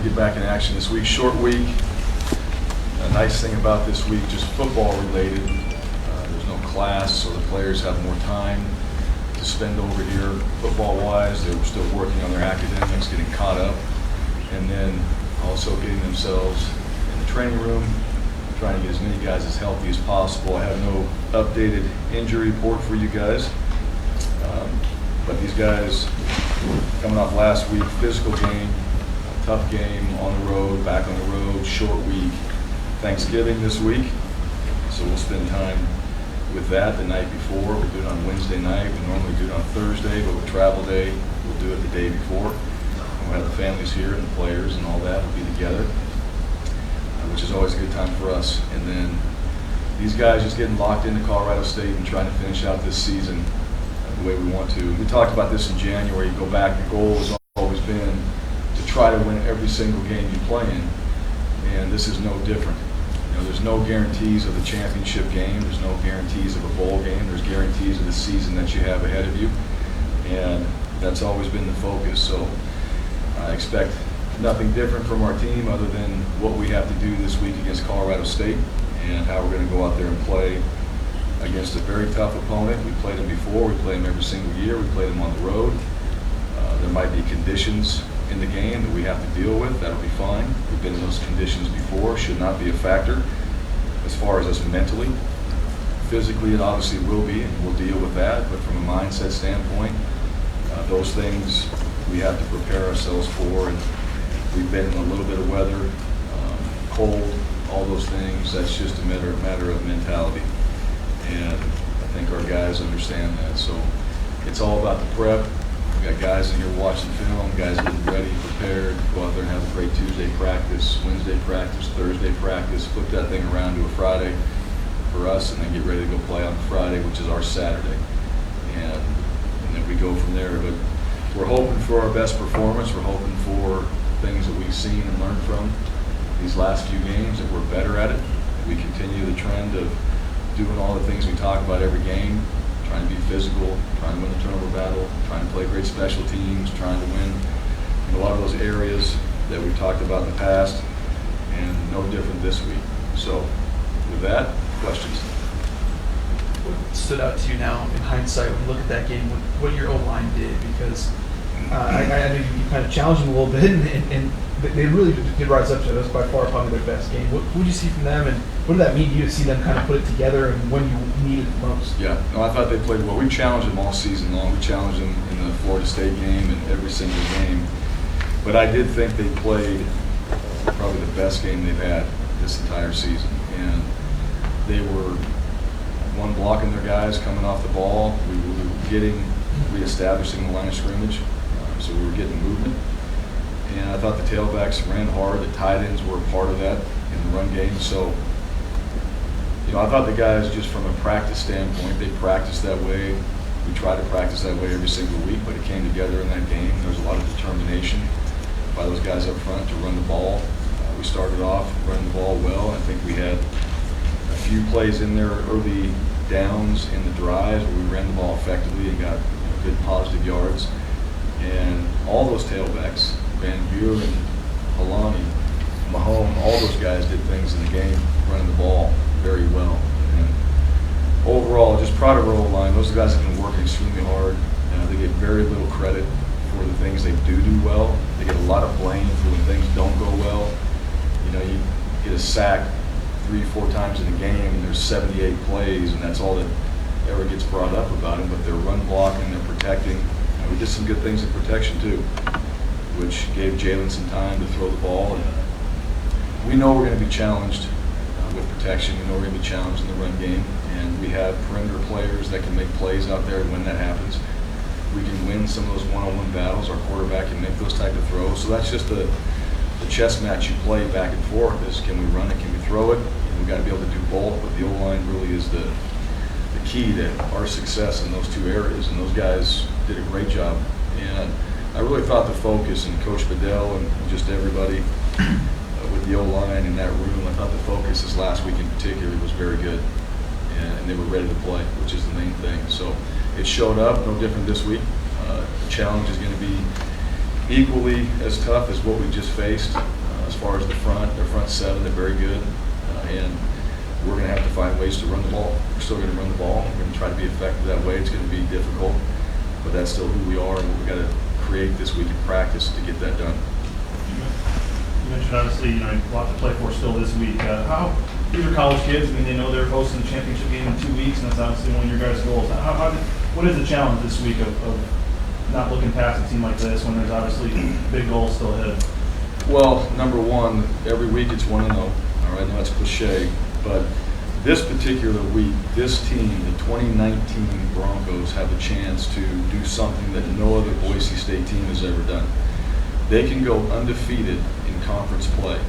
to get back in action this week. Short week. A nice thing about this week, just football related. There's no class, so the players have more time to spend over here football-wise. They're still working on their academics, getting caught up, and then also getting themselves in the training room, trying to get as many guys as healthy as possible. I have no updated injury report for you guys, but these guys coming off last week, physical game, tough game on the road, back on the road, short week. Thanksgiving this week, so we'll spend time with that the night before. We do it on Wednesday night. We normally do it on Thursday, but with travel day, we'll do it the day before. And we'll have the families here and the players and all that will be together, which is always a good time for us. And then these guys just getting locked into Colorado State and trying to finish out this season the way we want to. We talked about this in January. You go back, the goal has always been to try to win every single game you play in, and this is no different. There's no guarantees of the championship game. There's no guarantees of a bowl game. There's guarantees of the season that you have ahead of you, and that's always been the focus. So I expect nothing different from our team other than what we have to do this week against Colorado State and how we're going to go out there and play against a very tough opponent. We played them before. We play them every single year. We play them on the road. There might be conditions in the game that we have to deal with. That'll be fine. We've been in those conditions before. Should not be a factor as far as us mentally. Physically, it obviously will be, and we'll deal with that. But from a mindset standpoint, those things we have to prepare ourselves for. And we've been in a little bit of weather, cold, all those things. That's just a matter of mentality. And I think our guys understand that. So it's all about the prep. We got guys in here watching film, guys getting ready, prepared, go out there and have a great Tuesday practice, Wednesday practice, Thursday practice, flip that thing around to a Friday for us, and then get ready to go play on Friday, which is our Saturday. And then we go from there. But we're hoping for our best performance. We're hoping for things that we've seen and learned from these last few games, that we're better at it. We continue the trend of doing all the things we talk about every game, trying to be physical, trying to win the turnover battle, trying to play great special teams, trying to win in a lot of those areas that we've talked about in the past, and no different this week. So with that, questions? What stood out to you now in hindsight when you look at that game, what your O-line did? Because I know you kind of challenged them a little bit, and they really did rise up to it. That was by far probably their best game. What did you see from them, and what did that mean to you to see them kind of put it together and when you needed it most? Yeah, no, I thought they played well. We challenged them all season long. We challenged them in the Florida State game and every single game. But I did think they played probably the best game they've had this entire season. And they were blocking their guys coming off the ball. We were reestablishing the line of scrimmage, so we were getting movement. And I thought the tailbacks ran hard. The tight ends were a part of that in the run game. So, I thought the guys, just from a practice standpoint, they practiced that way. We try to practice that way every single week, but it came together in that game. There was a lot of determination by those guys up front to run the ball. We started off running the ball well. I think we had a few plays in there early downs in the drives where we ran the ball effectively and got good positive yards. And all those tailbacks, Van Buren, Alani, Mahone, all those guys did things in the game, running the ball very well. And overall, just proud of our O-line. Those guys have been working extremely hard. They get very little credit for the things they do well. They get a lot of blame for when things don't go well. You get a sack 3-4 times in a game, and there's 78 plays, and that's all that ever gets brought up about them. But they're run blocking, they're protecting. We did some good things in protection too, which gave Jalen some time to throw the ball. And we know we're going to be challenged with protection. We know we're going to be challenged in the run game, and we have perimeter players that can make plays out there when that happens. We can win some of those one-on-one battles. Our quarterback can make those type of throws. So that's just the chess match you play back and forth is, can we run it, can we throw it? We've got to be able to do both, but the O-line really is the key to our success in those two areas, and those guys did a great job. And I really thought the focus, and Coach Bedell and just everybody with the O-line in that room, I thought the focus this last week in particular was very good, and they were ready to play, which is the main thing. So it showed up, no different this week. The challenge is going to be equally as tough as what we just faced. As far as their front seven, they're very good. And we're going to have to find ways to run the ball. We're still going to run the ball. We're going to try to be effective that way. It's going to be difficult, but that's still who we are and what we've got to create this week in practice to get that done. You mentioned obviously, a lot to play for still this week. These are college kids. I mean, they know they're hosting the championship game in 2 weeks, and that's obviously one of your guys' goals. What is the challenge this week of not looking past a team like this when there's obviously big goals still ahead? Well, number one, every week it's 1-0. All right, now it's cliche, but this particular week, this team, the 2019 Broncos, have a chance to do something that no other Boise State team has ever done. They can go undefeated in conference play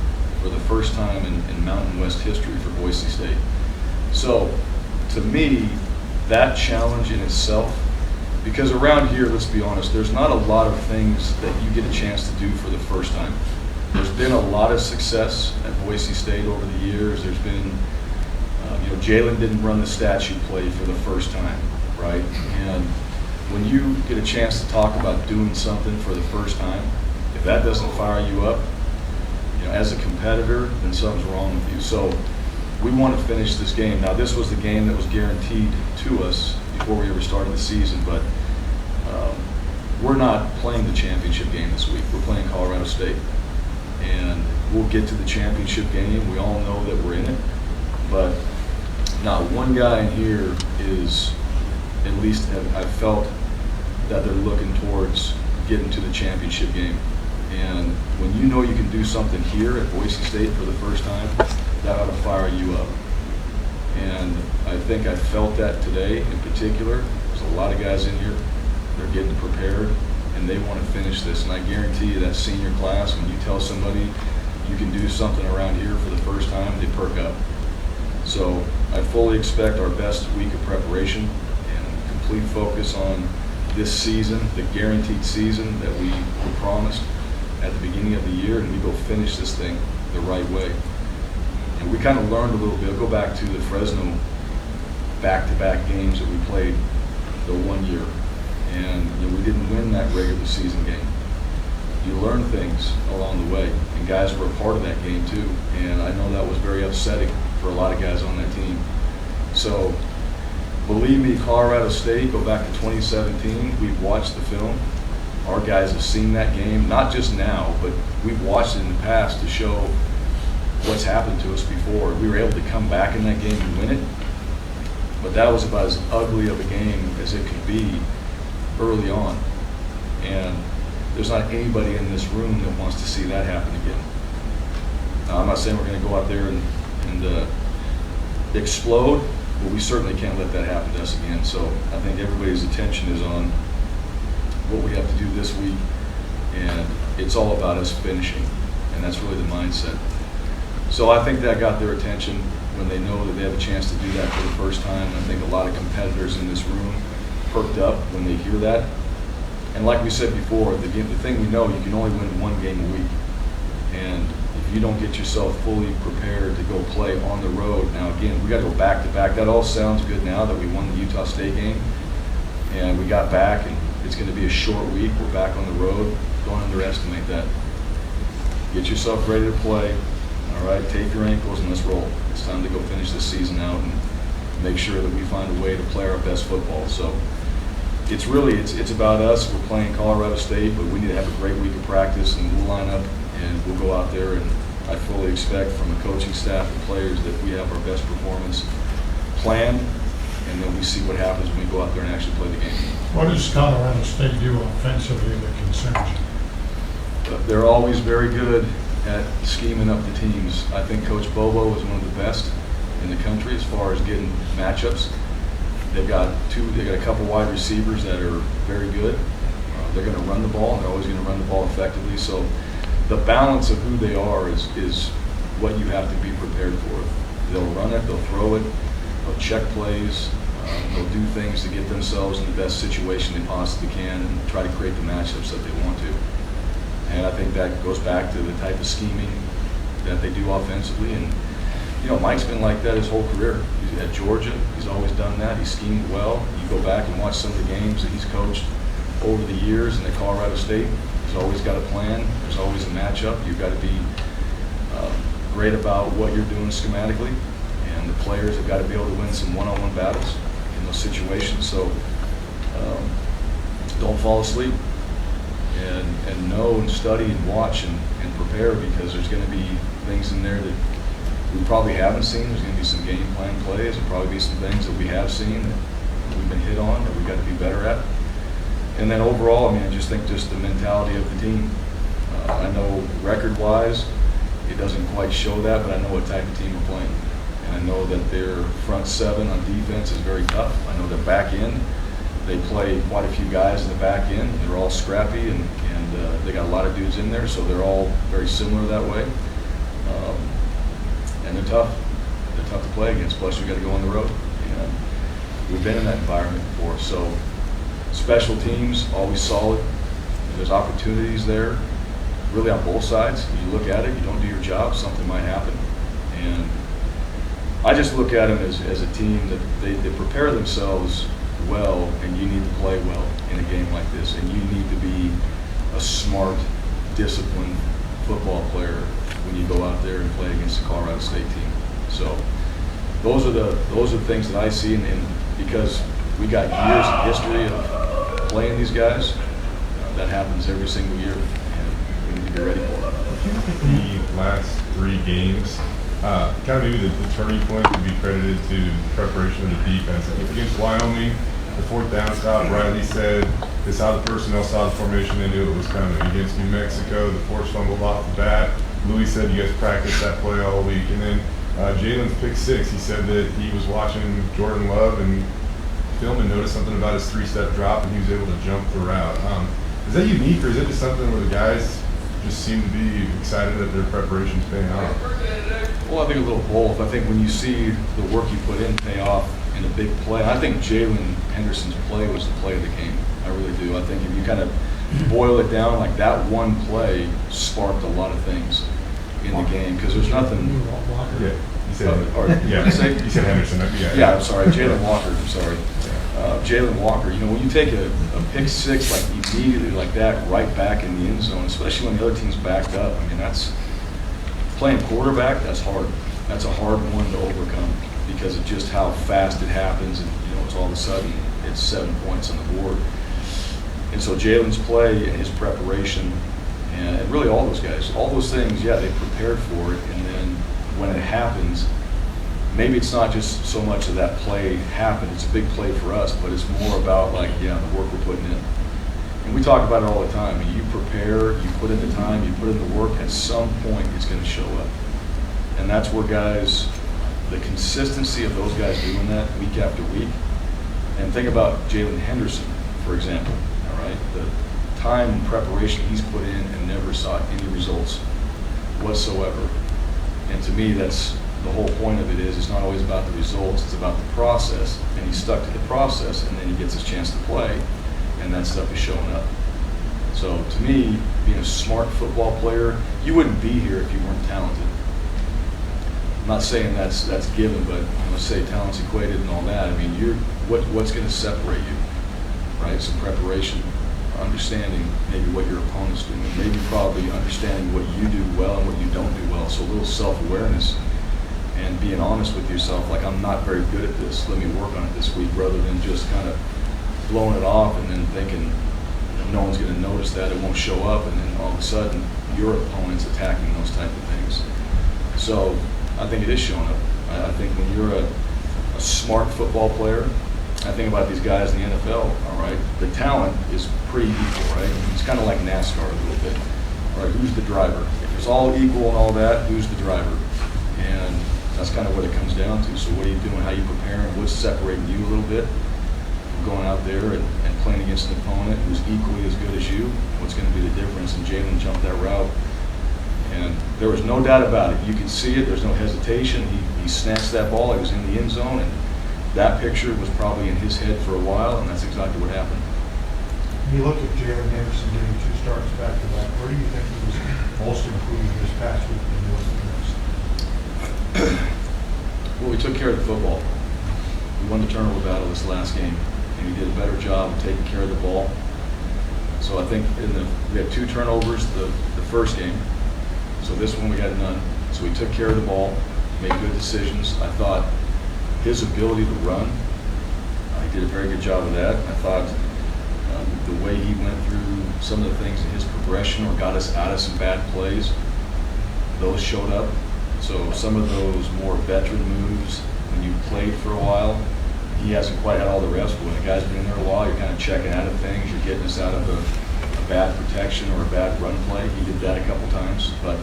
for the first time in Mountain West history for Boise State. So, to me, that challenge in itself, because around here, let's be honest, there's not a lot of things that you get a chance to do for the first time. There's been a lot of success at Boise State over the years. There's been, Jalen didn't run the statue play for the first time, right? And when you get a chance to talk about doing something for the first time, if that doesn't fire you up, as a competitor, then something's wrong with you. So we want to finish this game. Now, this was the game that was guaranteed to us before we ever started the season, but we're not playing the championship game this week. We're playing Colorado State. And we'll get to the championship game. We all know that we're in it. But not one guy in here is, at least I felt that they're looking towards getting to the championship game. And when you know you can do something here at Boise State for the first time, that ought to fire you up. And I think I felt that today in particular. There's a lot of guys in here. They're getting prepared, and they want to finish this. And I guarantee you that senior class, when you tell somebody you can do something around here for the first time, they perk up. So I fully expect our best week of preparation and complete focus on this season, the guaranteed season that we were promised at the beginning of the year, and we go finish this thing the right way. And we kind of learned a little bit. I'll go back to the Fresno back-to-back games that we played the 1 year. And we didn't win that regular season game. You learn things along the way, and guys were a part of that game too. And I know that was very upsetting for a lot of guys on that team. So, believe me, Colorado State, go back to 2017, we've watched the film. Our guys have seen that game, not just now, but we've watched it in the past to show what's happened to us before. We were able to come back in that game and win it, but that was about as ugly of a game as it could be early on. And there's not anybody in this room that wants to see that happen again. Now, I'm not saying we're going to go out there and explode, but we certainly can't let that happen to us again. So I think everybody's attention is on what we have to do this week, and it's all about us finishing, and that's really the mindset. So I think that got their attention when they know that they have a chance to do that for the first time. And I think a lot of competitors in this room perked up when they hear that. And like we said before, the thing we know, you can only win one game a week. And if you don't get yourself fully prepared to go play on the road, now again, we got to go back to back. That all sounds good now that we won the Utah State game, and we got back, and it's going to be a short week. We're back on the road. Don't underestimate that. Get yourself ready to play. All right, tape your ankles and let's roll. It's time to go finish this season out and make sure that we find a way to play our best football. So it's really, it's about us. We're playing Colorado State, but we need to have a great week of practice, and we'll line up and we'll go out there, and I fully expect from the coaching staff and players that we have our best performance planned, and then we see what happens when we go out there and actually play the game. What does Colorado State do offensively that concerns you? They're always very good at scheming up the teams. I think Coach Bobo is one of the best in the country as far as getting matchups. They've got a couple wide receivers that are very good. They're going to run the ball, and they're always going to run the ball effectively. So the balance of who they are is what you have to be prepared for. They'll run it, they'll throw it, they'll check plays, they'll do things to get themselves in the best situation they possibly can and try to create the matchups that they want to. And I think that goes back to the type of scheming that they do offensively. And, Mike's been like that his whole career. He's at Georgia. He's always done that. He schemed well. You go back and watch some of the games that he's coached over the years, and at Colorado State, There's always got a plan. There's always a matchup. You've got to be great about what you're doing schematically, and the players have got to be able to win some one-on-one battles in those situations. So don't fall asleep, and know and study and watch and prepare, because there's going to be things in there that we probably haven't seen. There's going to be some game plan plays. There'll probably be some things that we have seen that we've been hit on that we've got to be better at. And then overall, I mean, I just think just the mentality of the team. I know record-wise, it doesn't quite show that, but I know what type of team we're playing. And I know that their front seven on defense is very tough. I know their back end, they play quite a few guys in the back end. They're all scrappy, and they got a lot of dudes in there, so they're all very similar that way. And they're tough. They're tough to play against. Plus, you got to go on the road. And we've been in that environment before. So special teams, always solid. There's opportunities there, really on both sides. When you look at it, you don't do your job, something might happen. And I just look at them as a team that they prepare themselves well, and you need to play well in a game like this. And you need to be a smart, disciplined football player when you go out there and play against the Colorado State team. So those are the things that I see, and because we got years of history of playing these guys, that happens every single year, and we need to be ready for it. If you look at the last 3 games, kind of maybe the turning point would be credited to preparation of the defense. I think against Wyoming, the 4th down stop, Riley said this how the personnel saw the formation, they knew it was coming. Against New Mexico, the force fumbled off the bat. Louis said you guys practiced that play all week. And then Jalen's pick 6, he said that he was watching Jordan Love and film and noticed something about his 3-step drop, and he was able to jump the route. Is that unique, or is it just something where the guys just seem to be excited that their preparation's paying off? Well, I think a little both. I think when you see the work you put in pay off in a big play, I think Jalen Henderson's play was the play of the game. I really do. I think if you kind of boil it down, like that one play sparked a lot of things in the game, because there's nothing. Yeah, you said, Yeah, you said Henderson. Yeah, I'm sorry, Jalen Walker. I'm sorry, Jalen Walker. You know, when you take a pick 6 like immediately like that, right back in the end zone, especially when the other team's backed up. I mean, that's playing quarterback. That's hard. That's a hard one to overcome, because of just how fast it happens, and you know, it's all of a sudden it's 7 points on the board. And so Jalen's play and his preparation, and really all those guys, all those things, yeah, they prepared for it. And then when it happens, maybe it's not just so much of that play happened, it's a big play for us, but it's more about like, yeah, the work we're putting in. And we talk about it all the time. I mean, you prepare, you put in the time, you put in the work, at some point it's going to show up. And that's where guys, the consistency of those guys doing that week after week. And think about Jalen Henderson, for example. All right, the time and preparation he's put in and never saw any results whatsoever. And to me, that's the whole point of it. Is it's not always about the results, it's about the process. And he's stuck to the process, and then he gets his chance to play, and that stuff is showing up. So to me, being a smart football player, you wouldn't be here if you weren't talented. I'm not saying that's given, but I'm gonna say talent's equated and all that. I mean, what's going to separate you, right? Some preparation, understanding maybe what your opponent's doing, maybe probably understanding what you do well and what you don't do well. So a little self-awareness and being honest with yourself, like, I'm not very good at this, let me work on it this week, rather than just kind of blowing it off and then thinking no one's going to notice that, it won't show up, and then all of a sudden your opponent's attacking those type of things. So I think it is showing up. I think when you're a smart football player, I think about these guys in the NFL, all right, the talent is pretty equal, right? It's kind of like NASCAR a little bit. All right, who's the driver? If it's all equal and all that, who's the driver? And that's kind of what it comes down to. So what are you doing? How are you preparing? What's separating you a little bit from going out there and playing against an opponent who's equally as good as you? What's going to be the difference? And Jalen jumped that route. And there was no doubt about it. You could see it. There's no hesitation. He snatched that ball. It was in the end zone. And that picture was probably in his head for a while, and that's exactly what happened. When you look at Jalen Henderson getting 2 starts back to back, where do you think he was most improved this past week than he was the next? Well, we took care of the football. We won the turnover battle this last game, and he did a better job of taking care of the ball. So I think we had 2 turnovers the first game. So this one we had none. So we took care of the ball, made good decisions. I thought his ability to run, he did a very good job of that. I thought the way he went through some of the things in his progression or got us out of some bad plays, those showed up. So some of those more veteran moves, when you played for a while, he hasn't quite had all the reps, but when a guy's been in there a while, you're kind of checking out of things, you're getting us out of a bad protection or a bad run play. He did that a couple times, but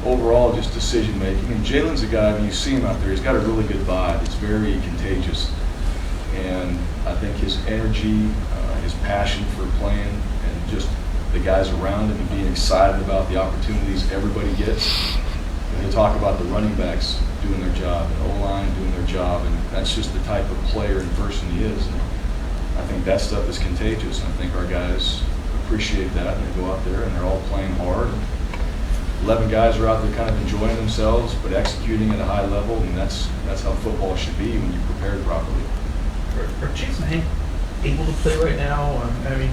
overall, just decision making. And Jalen's a guy, when you see him out there, he's got a really good vibe. It's very contagious. And I think his energy, his passion for playing, and just the guys around him and being excited about the opportunities everybody gets. And they talk about the running backs doing their job, and O-line doing their job, and that's just the type of player and person he is. And I think that stuff is contagious, and I think our guys appreciate that, and they go out there and they're all playing hard. 11 guys are out there kind of enjoying themselves, but executing at a high level, and that's how football should be when you're prepared properly. Are Chase and Hank able to play right now? I mean,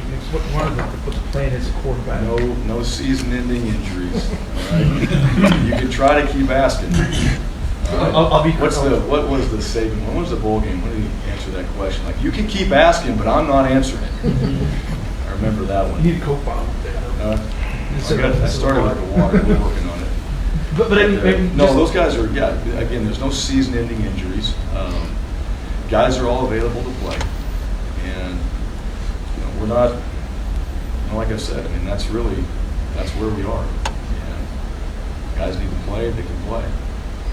one of what's the plan as a quarterback? No season-ending injuries. All right? You can try to keep asking. I'll be. What was the saving? When was the bowl game? When did he answer that question? Like, you can keep asking, but I'm not answering it. I remember that one. You need a Coke bottle there. I started with the water. We're working on it. But I mean, no, those guys are, yeah, again, there's no season-ending injuries. Guys are all available to play. And, we're not, like I said, I mean, that's where we are. And guys need to play, they can play.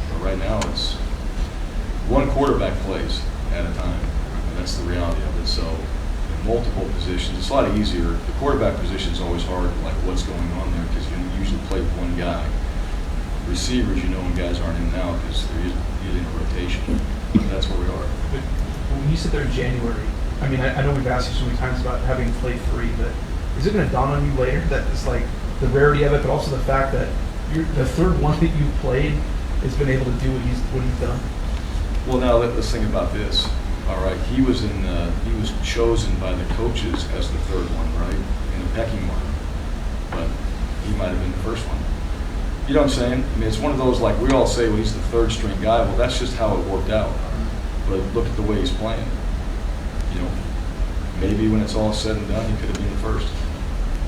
But right now, it's one quarterback plays at a time. And that's the reality of it. So, in multiple positions, it's a lot easier. The quarterback position is always hard, like what's going on there, because you usually play with one guy. Receivers, when guys aren't in now because they're usually in a rotation. But that's where we are. But when you sit there in January, I mean, I know we've asked you so many times about having played 3, but is it going to dawn on you later that it's like the rarity of it, but also the fact that the third one that you've played has been able to do what he's done? Well, now let's think about this. All right, he was chosen by the coaches as the third one, right, in the pecking order, but he might have been the first one. You know what I'm saying? I mean, it's one of those, like, we all say, well, he's the third string guy. Well, that's just how it worked out. But look at the way he's playing. Maybe when it's all said and done, he could have been the first.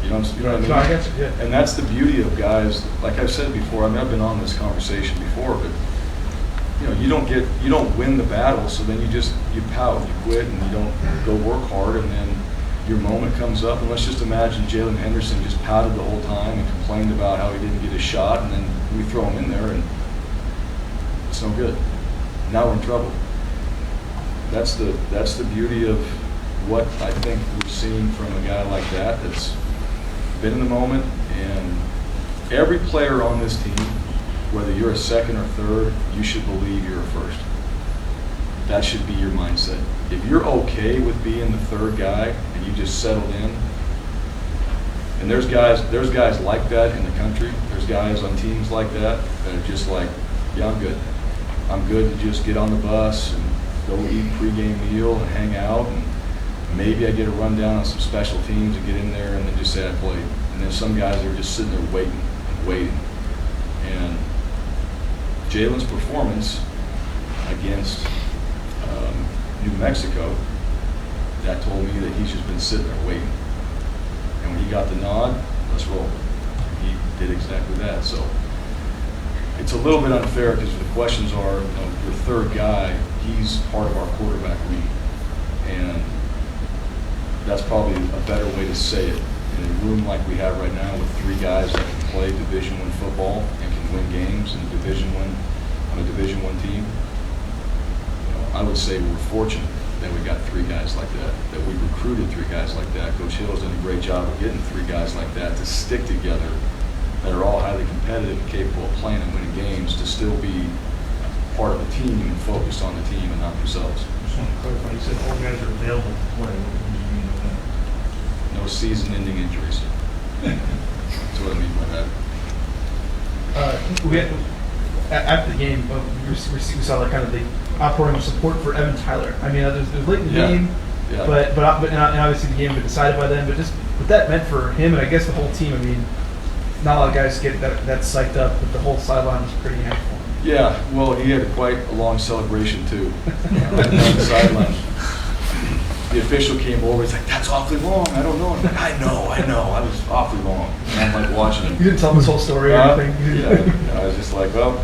You know what I mean? No, I guess, yeah. And that's the beauty of guys. Like I've said before, I mean, I've been on this conversation before, but you don't win the battle, so then you pout, you quit, and you don't go work hard, and then your moment comes up, and let's just imagine Jalen Henderson just pouted the whole time and complained about how he didn't get a shot, and then we throw him in there, and it's no good. Now we're in trouble. That's the beauty of what I think we're seeing from a guy like that's been in the moment, and every player on this team, whether you're a second or third, you should believe you're a first. That should be your mindset. If you're okay with being the third guy and you just settled in, and there's guys like that in the country. There's guys on teams like that are just like, yeah, I'm good. I'm good to just get on the bus and go eat pregame meal and hang out, and maybe I get a rundown on some special teams and get in there and then just say I played. And then some guys are just sitting there waiting. And Jalen's performance against New Mexico, that told me that he's just been sitting there waiting. And when he got the nod, let's roll. He did exactly that. So it's a little bit unfair because the questions are, your third guy, he's part of our quarterback league. And that's probably a better way to say it. In a room like we have right now with 3 guys that can play Division I football and can win games in on a Division I team, I would say we're fortunate that we got 3 guys like that we recruited 3 guys like that. Coach Hill's done a great job of getting 3 guys like that to stick together, that are all highly competitive and capable of playing and winning games, to still be part of a team and focused on the team and not themselves. Just want to clarify, you said all guys are available to play. What do you mean by that? No season-ending injuries. That's what I mean by that. We had, after the game, we saw like kind of the outpouring of support for Evan Tyler. I mean, there's late in the game, Yeah. but obviously the game had been decided by then. But just what that meant for him and I guess the whole team. I mean, not a lot of guys get that psyched up, but the whole sideline was pretty amped for him. Yeah, well, he had quite a long celebration too. On the sideline. The official came over, he's like, "That's awfully long, I don't know." I'm like, I know, I was awfully long. And I'm like watching him. You didn't tell him this whole story or anything? Yeah, I was just like, well,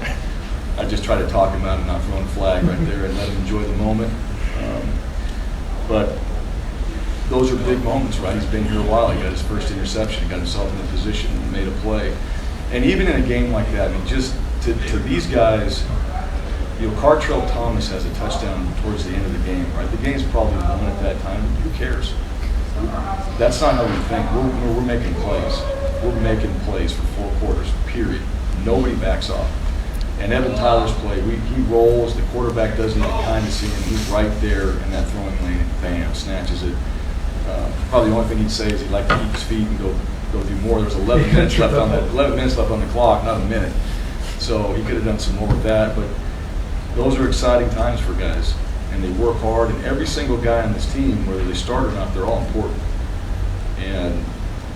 I just tried to talk him out of not throwing a flag right there and let him enjoy the moment. But those are big moments, right? He's been here a while. He got his first interception. He got himself in a position and made a play. And even in a game like that, I mean, just to these guys, you know, Cartrell Thomas has a touchdown towards the end of the game, right? The game's probably won at that time. Who cares? That's not how we think. We're making plays. We're making plays for 4 quarters, period. Nobody backs off. And Evan Tyler's play, he rolls, the quarterback doesn't even kind of see him. He's right there in that throwing lane, and bam, snatches it. Probably the only thing he'd say is he'd like to keep his feet and go do more. There was 11 minutes left on the clock, not a minute. So he could have done some more with that. But those are exciting times for guys, and they work hard. And every single guy on this team, whether they start or not, they're all important. And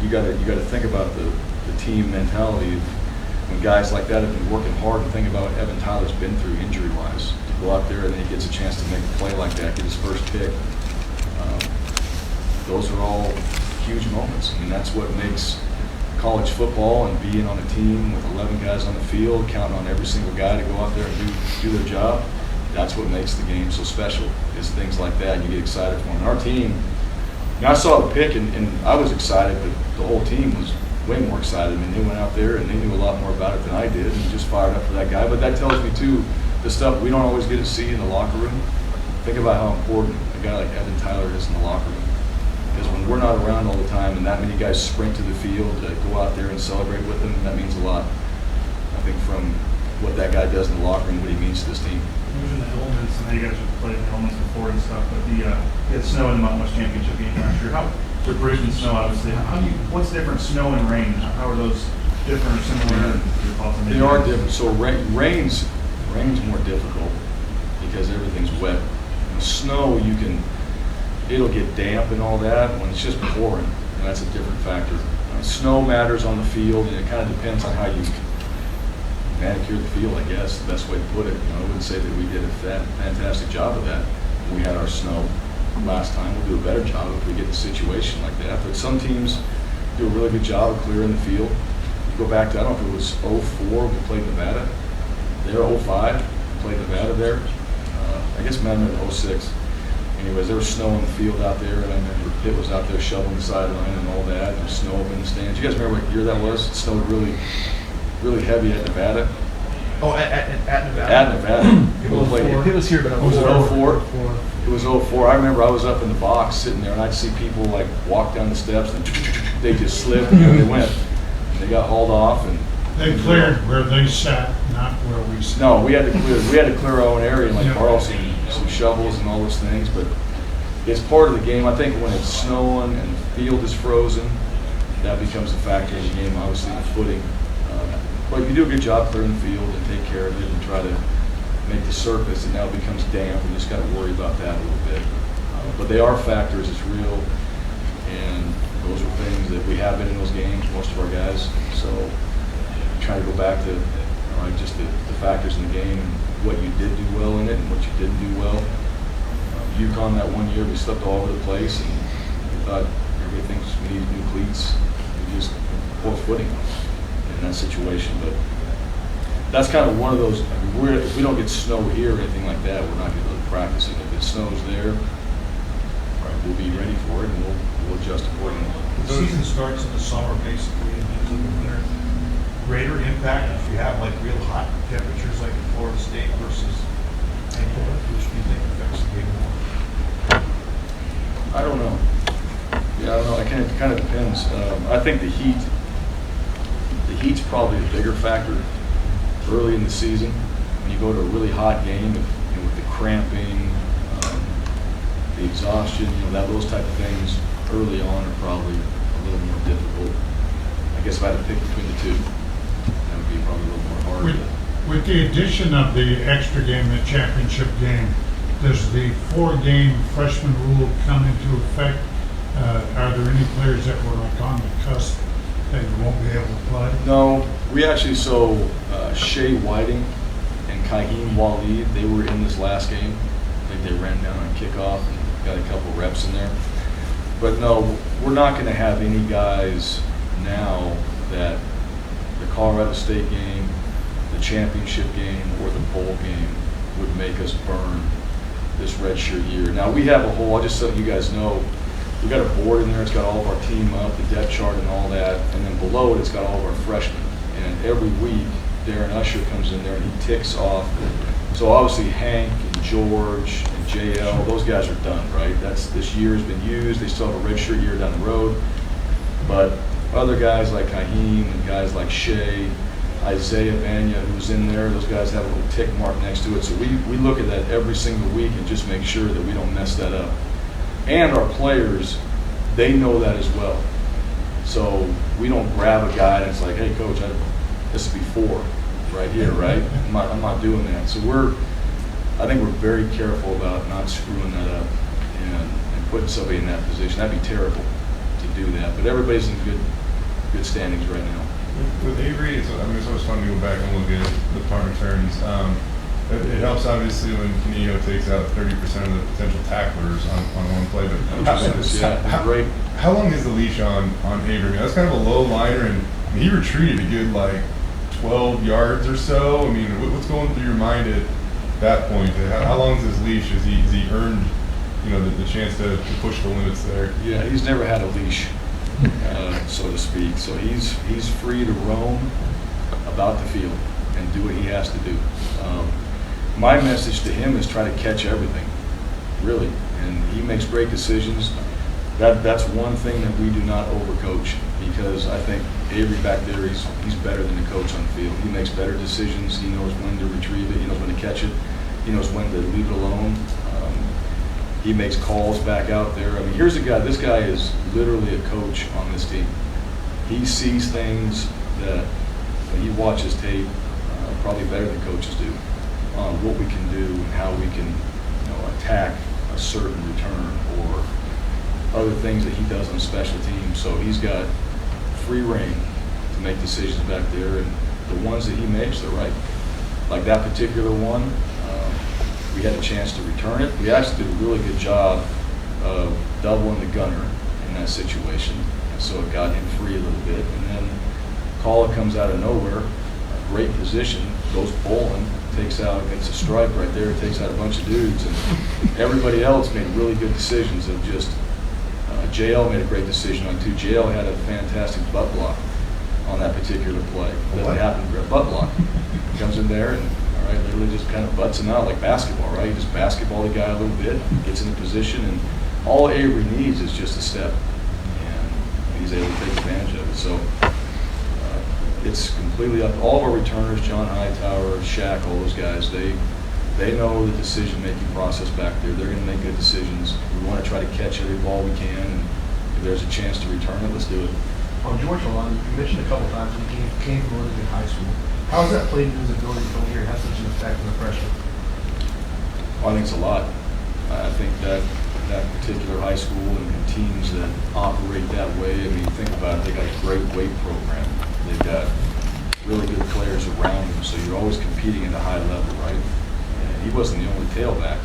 you got to think about the team mentality of when guys like that have been working hard, and think about what Evan Tyler's been through injury-wise. To go out there and then he gets a chance to make a play like that, get his first pick. Those are all huge moments. I mean, that's what makes college football, and being on a team with 11 guys on the field, counting on every single guy to go out there and do their job. That's what makes the game so special, is things like that. You get excited for them. And our team, I saw the pick and I was excited, but the whole team was way more excited. I mean, they went out there and they knew a lot more about it than I did, and just fired up for that guy. But that tells me too, the stuff we don't always get to see in the locker room. Think about how important a guy like Evan Tyler is in the locker room. Because when we're not around all the time and that many guys sprint to the field to go out there and celebrate with them, that means a lot. I think from what that guy does in the locker room, what he means to this team. Moving the elements, I know you guys have played the elements before and stuff, but the it snow in the Mountain West Championship game last year. How, with Bridgman snow, obviously, what's different, snow and rain? How are those different or similar? They are different. So rain's more difficult because everything's wet. In snow, it'll get damp and all that. When it's just pouring, and that's a different factor. Snow matters on the field, and it kind of depends on how you manicure the field, I guess, the best way to put it. You know, I wouldn't say that we did a fantastic job of that when we had our snow last time. We'll do a better job if we get the situation like that. But some teams do a really good job of clearing the field. You go back to, I don't know if it was 04, we played Nevada. They were 05, we played Nevada there. I guess it might have been 06. Anyways, there was snow in the field out there, and I remember Pitt was out there shoveling the sideline and all that, and there's snow up in the stands. You guys remember what year that was? It snowed really, really heavy at Nevada. Oh, at Nevada? At Nevada. It was here, but I Was it 04? It was 04. I remember I was up in the box sitting there, and I'd see people like walk down the steps, and they just slipped, and there they went. And they got hauled off. And They cleared where they sat, not where we sat. no, we had to clear our own area and like borrow some shovels and all those things. But it's part of the game. I think when it's snowing and the field is frozen, that becomes a factor in the game. Obviously, the footing. But if you do a good job clearing the field and take care of it and try to make the surface, and now it becomes damp, and you just got to worry about that a little bit. But they are factors. It's real, and those are things that we have been in those games, most of our guys. So trying to go back to just the factors in the game and what you did do well in it and what you didn't do well. UConn that one year, we slipped all over the place, and we thought everybody thinks we need new cleats. We just poor footing in that situation. But that's kind of one of those. I mean, if we don't get snow here or anything like that, we're not going to really practice it. If it snows there, we'll be ready for it, and we'll adjust accordingly. The season starts in the summer, basically, and ends in the winter. Greater impact if you have like real hot temperatures like in Florida State versus Angola, which do you think affects the game more? I don't know. Yeah, I don't know. It kind of depends. I think the heat's probably a bigger factor early in the season. When you go to a really hot game, with the cramping, the exhaustion, those type of things early on are probably a little more difficult. I guess if I had to pick between the two, that would be probably a little more hard. With the addition of the extra game, the championship game, does the 4-game freshman rule come into effect? Are there any players that were like on the cusp that you won't be able to play? No, we actually, Shea Whiting and Kaheem Waleed, they were in this last game. I think they ran down on kickoff and got a couple reps in there. But no, we're not going to have any guys now that the Colorado State game, the championship game, or the bowl game would make us burn this redshirt year. Now we have a whole, I'll just so you guys know, we got a board in there, it's got all of our team up, the depth chart and all that, and then below it, it's got all of our freshmen. And every week, Darren Usher comes in there and he ticks off. So obviously Hank and George and JL, those guys are done, right? This year's been used, they still have a redshirt year down the road. But other guys like Kaheem and guys like Shea, Isaiah Banya, who's in there, those guys have a little tick mark next to it. So we look at that every single week and just make sure that we don't mess that up. And our players, they know that as well. So we don't grab a guy and it's like, hey coach, this would be 4 right here, right? I'm not doing that. So I think we're very careful about not screwing that up and putting somebody in that position. That'd be terrible to do that. But everybody's in good standings right now. With Avery, it's always fun to go back and look at the punt returns. It helps obviously when Canino takes out 30% of the potential tacklers on one play. But Great. How long is the leash on Avery? I mean, that's kind of a low liner, and he retreated a good 12 yards or so. I mean, what's going through your mind at that point? How long is his leash? Has he earned the chance to push the limits there? Yeah, he's never had a leash. So to speak. So he's free to roam about the field and do what he has to do. My message to him is try to catch everything, really. And he makes great decisions. That's one thing that we do not overcoach, because I think Avery back there, he's better than the coach on the field. He makes better decisions. He knows when to retrieve it. He knows when to catch it. He knows when to leave it alone. He makes calls back out there. I mean, here's a guy, this guy is literally a coach on this team. He sees things that when he watches tape, probably better than coaches do, on what we can do and how we can attack a certain return or other things that he does on special teams. So he's got free reign to make decisions back there, and the ones that he makes, they're right. Like that particular one, we had a chance to return it. We actually did a really good job of doubling the gunner in that situation. And so it got him free a little bit. And then Kala comes out of nowhere, a great position, goes bowling, takes out, gets a strike right there, takes out a bunch of dudes. And everybody else made really good decisions of just, JL made a great decision on 2. JL had a fantastic butt block on that particular play. Doesn't happen for a butt block. Comes in there and literally just kind of butts him out like basketball, right? You just basketball the guy a little bit, gets in a position, and all Avery needs is just a step, and he's able to take advantage of it. So it's completely up. All of our returners, John Hightower, Shaq, all those guys, they know the decision-making process back there. They're going to make good decisions. We want to try to catch every ball we can, and if there's a chance to return it, let's do it. On George Alon, you mentioned a couple times when he came from really good high school. How has that played into his ability to come here and have such an effect on the freshman? Well, I think it's a lot. I think that particular high school and teams that operate that way, I mean, think about it, they got a great weight program. They've got really good players around them, so you're always competing at a high level, right? And he wasn't the only tailback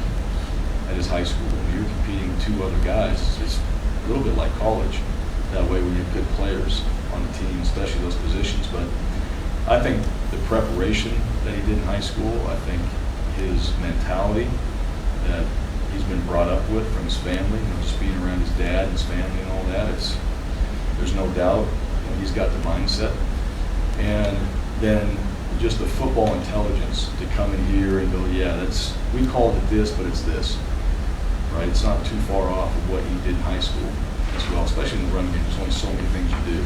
at his high school. You're competing with 2 other guys. It's a little bit like college. That way when you have good players on the team, especially those positions. But I think the preparation that he did in high school, I think his mentality that he's been brought up with from his family, just being around his dad and his family and all that, there's no doubt he's got the mindset. And then just the football intelligence to come in here and go, yeah, we called it this, but it's this, right? It's not too far off of what he did in high school as well, especially in the run game. There's only so many things you do.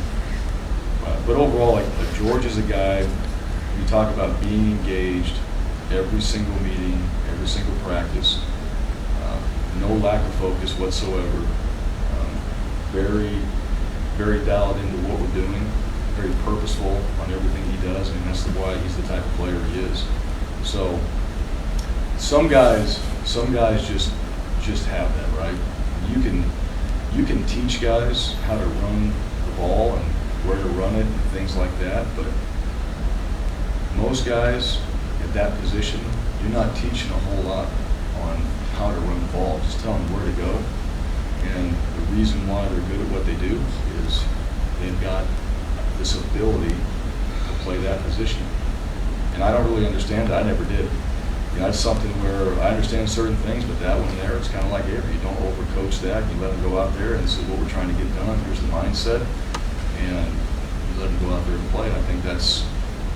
But overall, like George is a guy, we talk about being engaged every single meeting, every single practice, no lack of focus whatsoever, very, very dialed into what we're doing, very purposeful on everything he does. I mean, that's why he's the type of player he is. So some guys just have that, right? you can teach guys how to run the ball and where to run it and things like that, but most guys at that position, you're not teaching a whole lot on how to run the ball. Just tell them where to go. And the reason why they're good at what they do is they've got this ability to play that position. And I don't really understand it. I never did. You know, it's something where I understand certain things, but that one there, it's kind of like Avery. You don't overcoach that. You let them go out there and this is what we're trying to get done. Here's the mindset. And you let them go out there and play. I think that's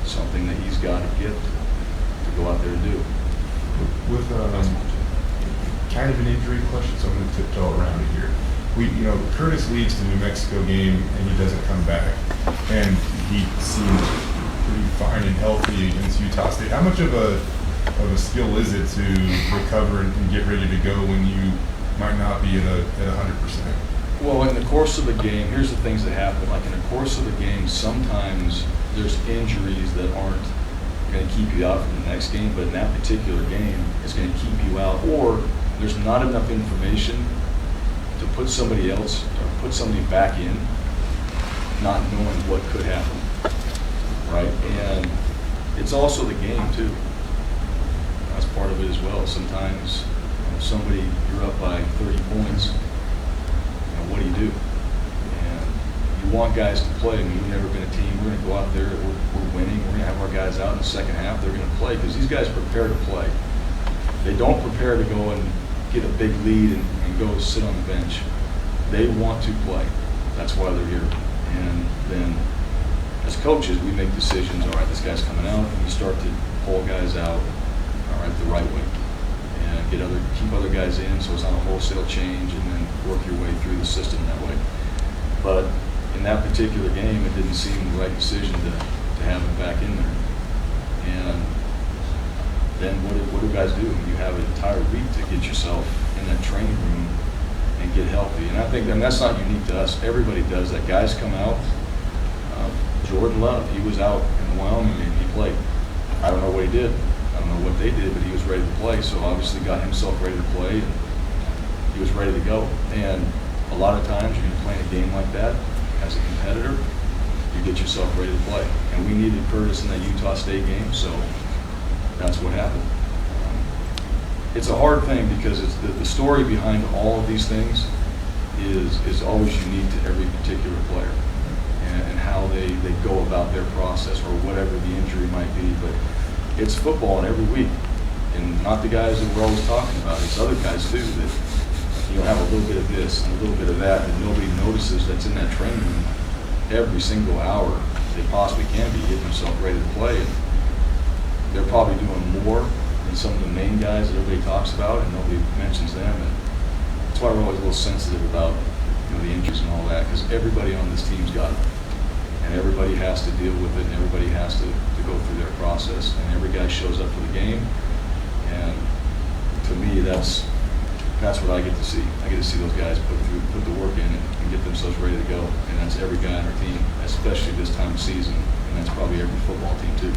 something that he's got to get to go out there and do. With kind of an injury question, so I'm going to tiptoe around it here. Curtis leaves the New Mexico game and he doesn't come back, and he seemed pretty fine and healthy against Utah State. How much of a skill is it to recover and get ready to go when you might not be at 100%? Well, in the course of a game, here's the things that happen. Like in the course of a game, sometimes there's injuries that aren't going to keep you out from the next game, but in that particular game, it's going to keep you out. Or there's not enough information to put somebody else or put somebody back in, not knowing what could happen, right? And it's also the game too. That's part of it as well. Sometimes you're up by 30 points. What do? And you want guys to play. I mean, we've never been a team. We're going to go out there. We're winning. We're going to have our guys out in the second half. They're going to play because these guys prepare to play. They don't prepare to go and get a big lead and go sit on the bench. They want to play. That's why they're here. And then as coaches, we make decisions. All right, this guy's coming out. And we start to pull guys out, all right, the right way. And keep other guys in so it's not a wholesale change, and then work your way through the system that way. But in that particular game, it didn't seem the right decision to have him back in there. And then what do guys do? You have an entire week to get yourself in that training room and get healthy. And I think that's not unique to us. Everybody does that. Guys come out. Jordan Love, he was out in the Wyoming game. He played. I don't know what he did. I don't know what they did, but he was ready to play. So obviously got himself ready to play, and he was ready to go. And a lot of times you're going to play in a game like that as a competitor, you get yourself ready to play. And we needed Curtis in that Utah State game, so that's what happened. It's a hard thing because it's the story behind all of these things is always unique to every particular player and how they go about their process or whatever the injury might be. But it's football in every week, and not the guys that we're always talking about. It's other guys too that have a little bit of this and a little bit of that that nobody notices that's in that training room every single hour they possibly can be getting themselves ready to play. And they're probably doing more than some of the main guys that everybody talks about, and nobody mentions them. And that's why we're always a little sensitive about the injuries and all that, because everybody on this team's got it. And everybody has to deal with it, and everybody has to go through their process. And every guy shows up for the game. And to me, that's what I get to see. I get to see those guys put the work in and get themselves ready to go. And that's every guy on our team, especially this time of season. And that's probably every football team too.